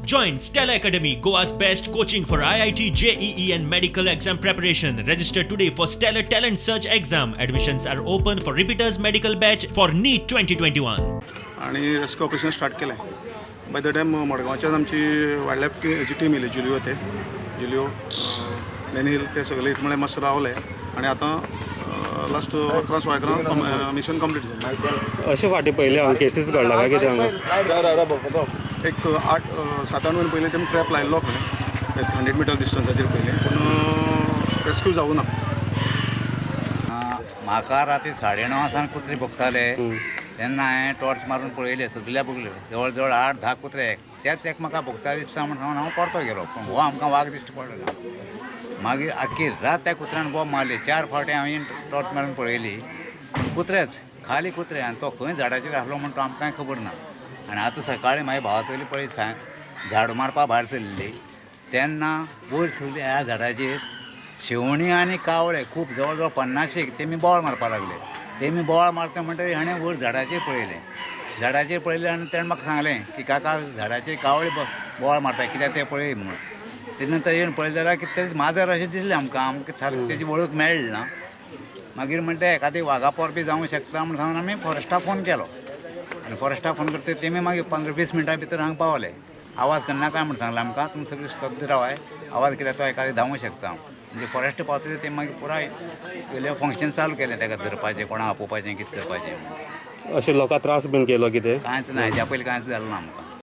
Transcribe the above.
Join Stella Academy, Goa's best coaching for IIT, JEE and medical exam preparation. Register today for Stellar Talent Search exam. Admissions are open for repeaters medical batch for NEET 2021. आणि rescue operation start केलें. By the time मडगांवच्यान आमची wild life हेची team येयली, Julio लेनील ते सगळे एक म्हळ्यार मातशे रावले आणि आतां लास्ट 11 मिशन कंप्लीट जालें. अशें फाटीं पयलीं हांगा केसीस घडला काय कितें हांगा? एक 7-8 म्हयने पयलीं तेमी ट्रॅप लायल्लो खंय 100 मिटर डिस्टन्साचेर पयलीं, पूण रेस्क्यू जावूं ना. म्हाका राती 9:30 कुत्रे भोगताले तेन्ना हांवें टॉर्च मारून पळयले, सगळ्या भोगले. जवळ जवळ 8-10 कुत्रे तेच एक म्हाका भोगता दिसता म्हणून हांव परतो गेलो, पूण हो आमकां वाग दिश्टी पडलो ना. मागीर आख्खी रात त्या कुत्र्यान बोब मारली. 4 फावटी हांवें टॉर्च मारून पळयली, कुत्रेच खाली कुत्रे, आनी तो खंय झाडाचेर आसलो म्हण तो आमकां खबर ना. आनी आतां सकाळीं म्हाज्या भावा चली पळय झाड मारपा भायर सरलेली तेन्ना वयर सगळी ह्या झाडाचेर शेवणी आनी कावळे खूब जवळ जवळ 50 तेमी बोवाळ मारपा लागले. तेमी बोवाळ मारता म्हणटकीर हाणें वयर झाडाचेर पळयलें आनी तेणें म्हाका सांगलें की काका झाडाचेर कावळे बोवाळ मारता, कित्याक तें पळय म्हणून. ते नंतर येवन पळयलें जाल्यार कितें तरी माजर अशें दिसलें आमकां सारकें तेजी वळख मेळ्ळी ना. मागीर म्हणटा एखादी वागापोर बी जावंक शकता म्हणून सांगून आमी फॉरेस्टाक फोन केलो. आनी फॉरेस्टाक फोन करता तेमी मागीर 15-20 मिनटां भितर हांगा पावले. आवाज करना काय म्हणून सांगलें आमकां, तुमी सगळीं स्तब्ध रावाय, आवाज केल्यार तो एखादी धांवूंक शकता. म्हणजे फॉरेस्ट पावतकीर तेमी मागीर पुराय पयलें फंक्शन चालू केलें, ताका धरपाचें, कोणाक आपोवपाचें, कितें करपाचें. अशें लोकांक त्रास बीन केलो कितें? कांयच ना, हेज्या पयलीं कांयच जालें ना आमकां.